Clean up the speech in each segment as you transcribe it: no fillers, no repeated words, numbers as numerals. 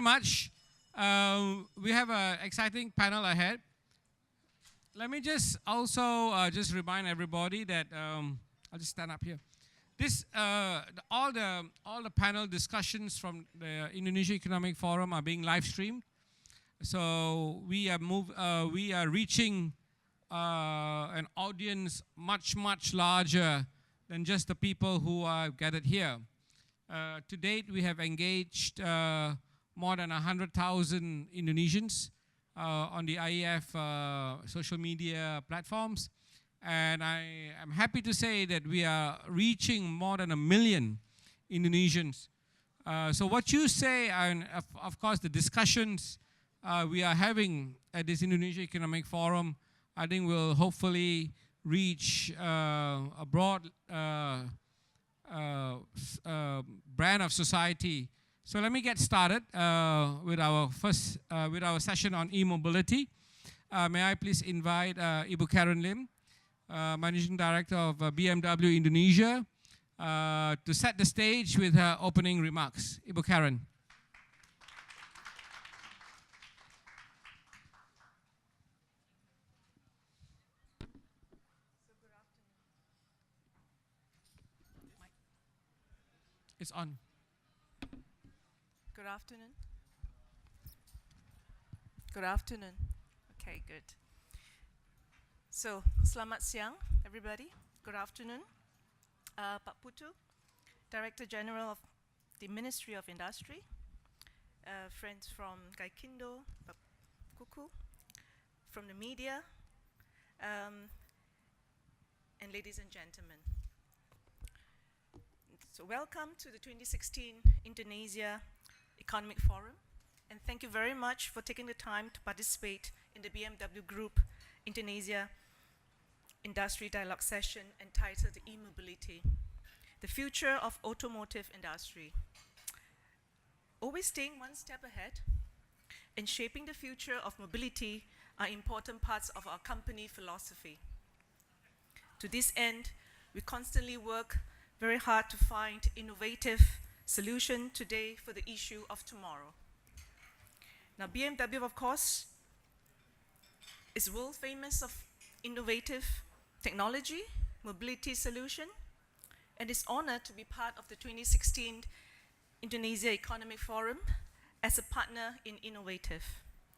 much. We have an exciting panel ahead. Let me just also just remind everybody that I'll just stand up here. This all the panel discussions from the Indonesia Economic Forum are being live streamed. So we are reaching an audience much larger than just the people who are gathered here. To date, we have engaged more than 100,000 Indonesians on the IEF social media platforms. And I am happy to say that we are reaching more than 1 million Indonesians. So what you say, and of course the discussions we are having at this Indonesia Economic Forum, I think will hopefully reach a broad brand of society. So let me get started with our session on e-mobility. May I please invite Ibu Karen Lim, Managing Director of BMW Indonesia, to set the stage with her opening remarks. Ibu Karen. It's on. Good afternoon. Good afternoon. Okay, good. So, selamat siang, everybody. Good afternoon. Pak Putu, Director General of the Ministry of Industry, friends from Gaikindo, Pak Kuku, from the media, and ladies and gentlemen. So welcome to the 2016 Indonesia Economic Forum, and thank you very much for taking the time to participate in the BMW Group Indonesia Industry Dialogue session entitled E-Mobility, the Future of Automotive Industry. Always staying one step ahead and shaping the future of mobility are important parts of our company philosophy. To this end, we constantly work very hard to find innovative solution today for the issue of tomorrow. Now, BMW, of course, is world famous of innovative technology, mobility solution, and is honored to be part of the 2016 Indonesia Economic Forum as a partner in Innovative.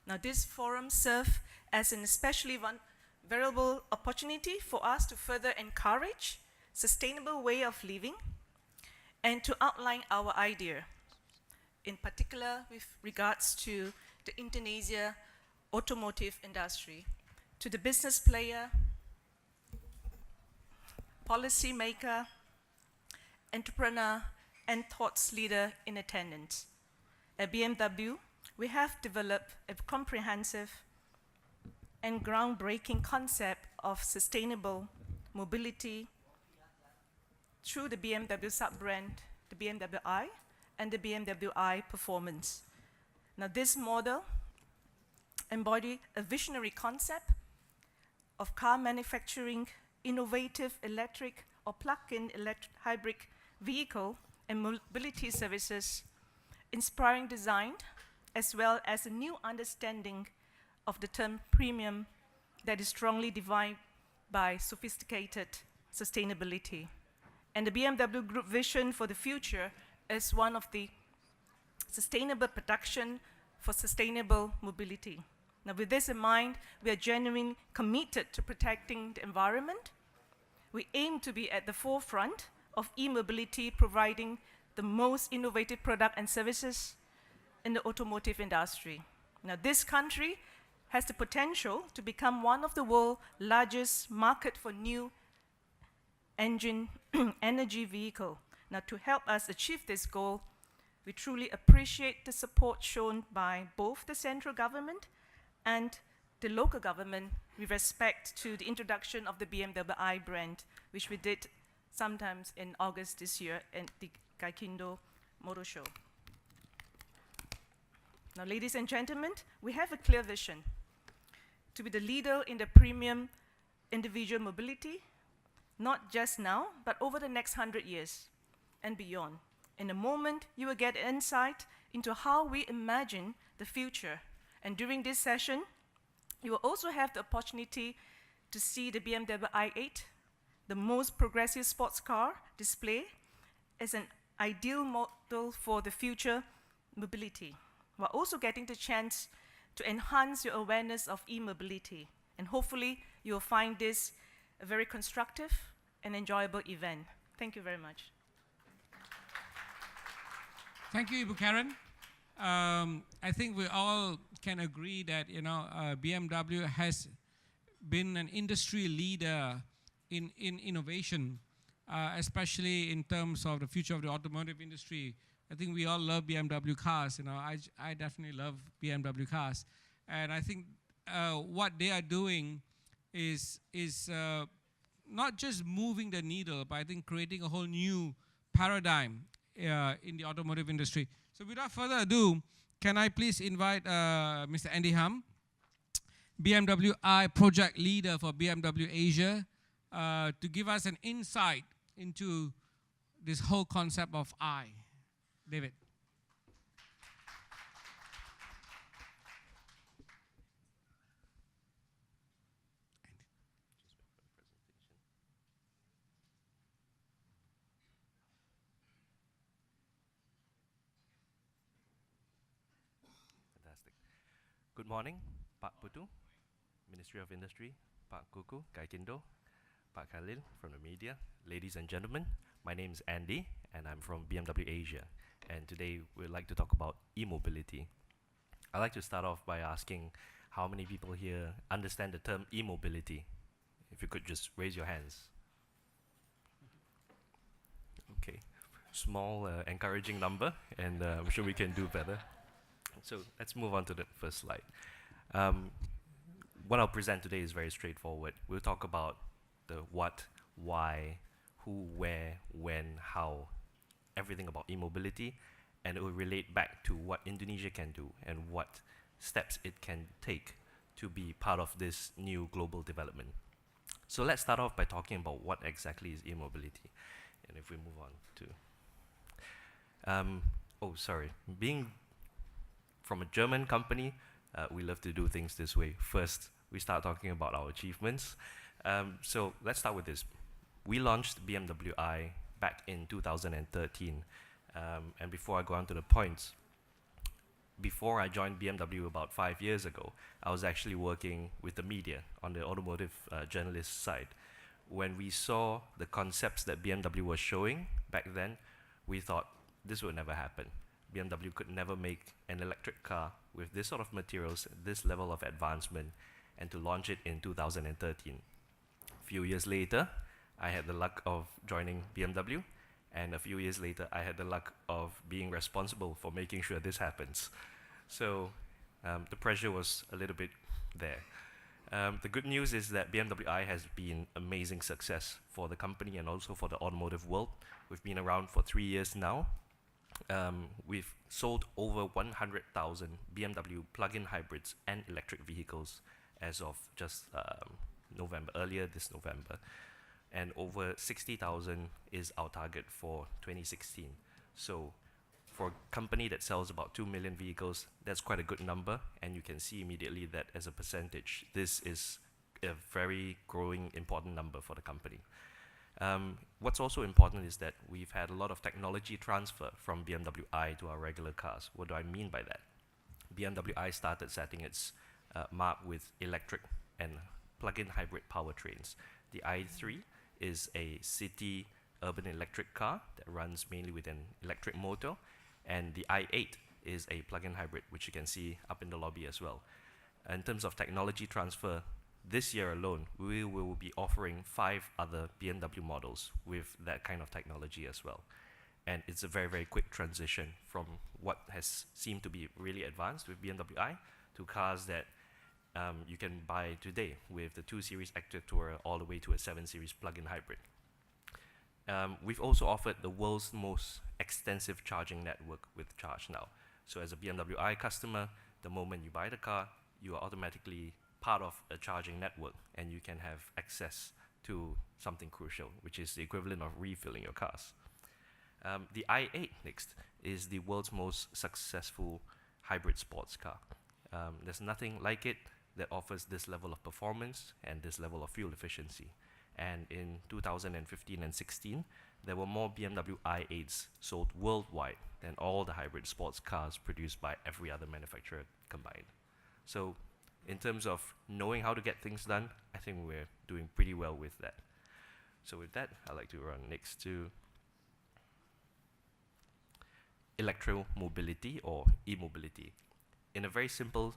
Now, this forum serves as an especially valuable opportunity for us to further encourage sustainable way of living and to outline our idea, in particular with regards to the Indonesia automotive industry, to the business player, policy maker, entrepreneur, and thought leader in attendance. At BMW, we have developed a comprehensive and groundbreaking concept of sustainable mobility through the BMW sub-brand, the BMW i, and the BMW i Performance. Now, this model embodies a visionary concept of car manufacturing, innovative electric or plug-in hybrid vehicle and mobility services, inspiring design, as well as a new understanding of the term premium that is strongly defined by sophisticated sustainability. And the BMW Group vision for the future is one of the sustainable production for sustainable mobility. Now, with this in mind, we are genuinely committed to protecting the environment. We aim to be at the forefront of e-mobility, providing the most innovative product and services in the automotive industry. Now, this country has the potential to become one of the world's largest market for new engine energy vehicle. Now, to help us achieve this goal, we truly appreciate the support shown by both the central government and the local government with respect to the introduction of the BMW i brand, which we did sometimes in August this year at the Gaikindo Motor Show. Now, ladies and gentlemen, we have a clear vision to be the leader in the premium individual mobility, not just now, but over the next 100 years and beyond. In a moment, you will get insight into how we imagine the future. And during this session, you will also have the opportunity to see the BMW i8, the most progressive sports car display, as an ideal model for the future mobility, while also getting the chance to enhance your awareness of e-mobility. And hopefully, you'll find this a very constructive and enjoyable event. Thank you very much. Thank you, Ibu Karen. I think we all can agree that BMW has been an industry leader in innovation, especially in terms of the future of the automotive industry. I think we all love BMW cars. I definitely love BMW cars, and I think what they are doing is not just moving the needle, but I think creating a whole new paradigm in the automotive industry. So without further ado, can I please invite Mr. Andy Hum, BMW I project leader for BMW Asia, to give us an insight into this whole concept of I. David. Fantastic. Good morning, Pak Putu, Ministry of Industry, Pak Kuku, Gaikindo, Pak Khalil from the media, ladies and gentlemen. My name is Andy, and I'm from BMW Asia. And today we'd like to talk about e-mobility. I'd like to start off by asking how many people here understand the term e-mobility. If you could just raise your hands. Okay, small encouraging number, and I'm sure we can do better. So let's move on to the first slide. What I'll present today is very straightforward. We'll talk about the what, why, who, where, when, how, everything about e-mobility, and it will relate back to what Indonesia can do and what steps it can take to be part of this new global development. So let's start off by talking about what exactly is e-mobility. And if we move on to, being from a German company, we love to do things this way. First, we start talking about our achievements. So let's start with this. We launched BMW i back in 2013. And before I go on to the points, before I joined BMW about 5 years ago, I was actually working with the media on the automotive journalist side. When we saw the concepts that BMW was showing back then, we thought this would never happen. BMW could never make an electric car with this sort of materials, this level of advancement, and to launch it in 2013. A few years later, I had the luck of joining BMW, and a few years later, I had the luck of being responsible for making sure this happens. So the pressure was a little bit there. The good news is that BMW i has been amazing success for the company and also for the automotive world. We've been around for 3 years now. We've sold over 100,000 BMW plug-in hybrids and electric vehicles as of just earlier this November. And over 60,000 is our target for 2016. So for a company that sells about 2 million vehicles, that's quite a good number, and you can see immediately that as a percentage, this is a very growing important number for the company. What's also important is that we've had a lot of technology transfer from BMW i to our regular cars. What do I mean by that? BMW i started setting its mark with electric and plug-in hybrid powertrains. The i3 is a city urban electric car that runs mainly with an electric motor, and the i8 is a plug-in hybrid, which you can see up in the lobby as well. In terms of technology transfer, this year alone, we will be offering 5 other BMW models with that kind of technology as well. And it's a very, very quick transition from what has seemed to be really advanced with BMW i to cars that you can buy today with the 2 Series Active Tourer all the way to a 7 Series plug-in hybrid. We've also offered the world's most extensive charging network with Charge Now. So as a BMW i customer, the moment you buy the car, you are automatically part of a charging network, and you can have access to something crucial, which is the equivalent of refilling your cars. The i8 next is the world's most successful hybrid sports car. There's nothing like it that offers this level of performance and this level of fuel efficiency. And in 2015 and 16, there were more BMW i8s sold worldwide than all the hybrid sports cars produced by every other manufacturer combined. So in terms of knowing how to get things done, I think we're doing pretty well with that. So with that, I'd like to run next to electromobility or e-mobility. In a very simple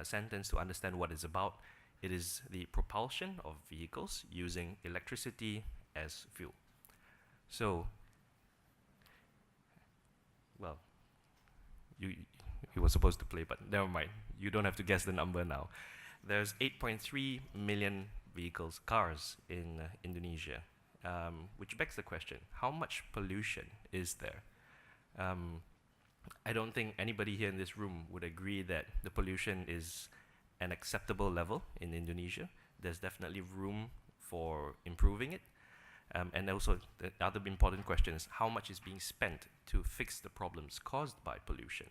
sentence to understand what it's about, it is the propulsion of vehicles using electricity as fuel. So, well, you were supposed to play, but never mind. You don't have to guess the number now. There's 8.3 million vehicles, cars in Indonesia, which begs the question, how much pollution is there? I don't think anybody here in this room would agree that the pollution is an acceptable level in Indonesia. There's definitely room for improving it. And also, the other important question is how much is being spent to fix the problems caused by pollution.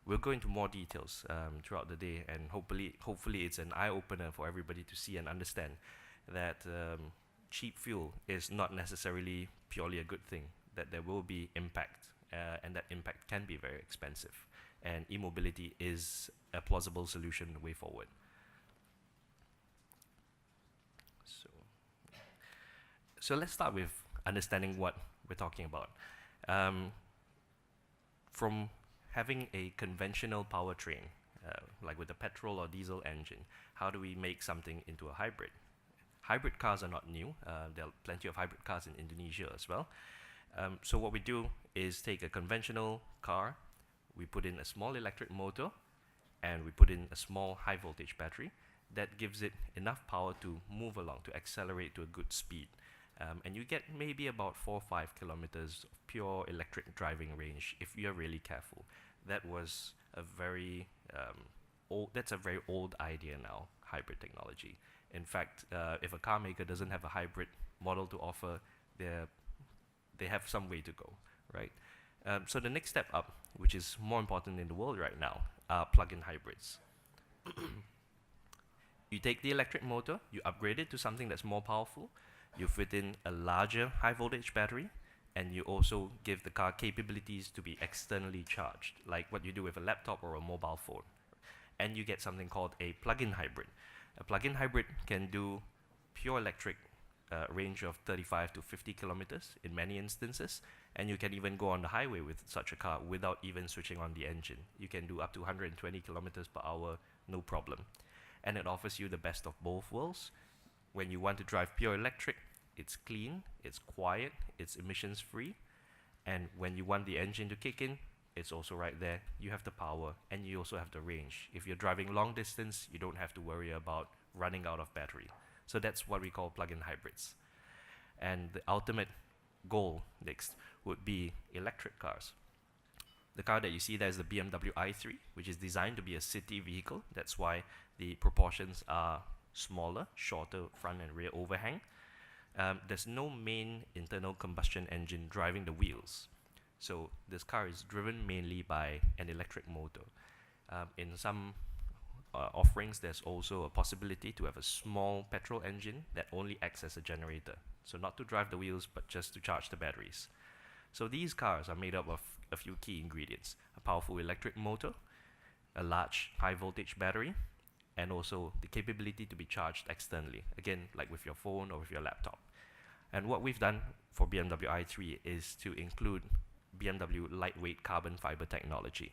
We'll go into more details throughout the day, and hopefully it's an eye-opener for everybody to see and understand that cheap fuel is not necessarily purely a good thing, that there will be impact, and that impact can be very expensive. And e-mobility is a plausible solution way forward. So let's start with understanding what we're talking about. From having a conventional powertrain, like with a petrol or diesel engine, how do we make something into a hybrid? Hybrid cars are not new. There are plenty of hybrid cars in Indonesia as well. So what we do is take a conventional car, we put in a small electric motor, and we put in a small high voltage battery that gives it enough power to move along, to accelerate to a good speed. And you get maybe about 4 or 5 kilometers of pure electric driving range if you're really careful. That was a very that's a very old idea now, hybrid technology. In fact, if a car maker doesn't have a hybrid model to offer, they have some way to go, right? So the next step up, which is more important in the world right now, are plug-in hybrids. You take the electric motor, you upgrade it to something that's more powerful, you fit in a larger high voltage battery, and you also give the car capabilities to be externally charged, like what you do with a laptop or a mobile phone. And you get something called a plug-in hybrid. A plug-in hybrid can do pure electric range of 35 to 50 kilometers in many instances, and you can even go on the highway with such a car without even switching on the engine. You can do up to 120 kilometers per hour, no problem. And it offers you the best of both worlds. When you want to drive pure electric, it's clean, it's quiet, it's emissions free, and when you want the engine to kick in, it's also right there. You have the power and you also have the range. If you're driving long distance, you don't have to worry about running out of battery. So that's what we call plug-in hybrids. And the ultimate goal next would be electric cars. The car that you see there is the BMW i3, which is designed to be a city vehicle. That's why the proportions are smaller, shorter front and rear overhang. There's no main internal combustion engine driving the wheels. So this car is driven mainly by an electric motor. In some offerings, there's also a possibility to have a small petrol engine that only acts as a generator. So not to drive the wheels, but just to charge the batteries. So these cars are made up of a few key ingredients: a powerful electric motor, a large high voltage battery, and also the capability to be charged externally, again, like with your phone or with your laptop. And what we've done for BMW i3 is to include BMW lightweight carbon fiber technology.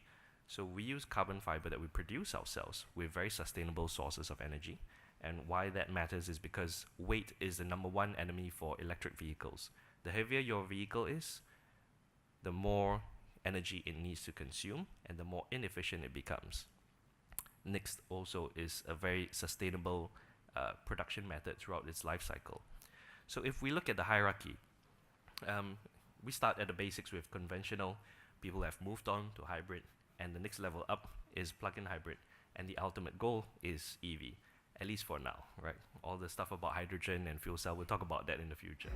So we use carbon fiber that we produce ourselves with very sustainable sources of energy. And why that matters is because weight is the #1 enemy for electric vehicles. The heavier your vehicle is, the more energy it needs to consume and the more inefficient it becomes. Next also is a very sustainable production method throughout its life cycle. So if we look at the hierarchy, we start at the basics with conventional. People have moved on to hybrid, and the next level up is plug-in hybrid, and the ultimate goal is EV, at least for now, right? All the stuff about hydrogen and fuel cell, we'll talk about that in the future.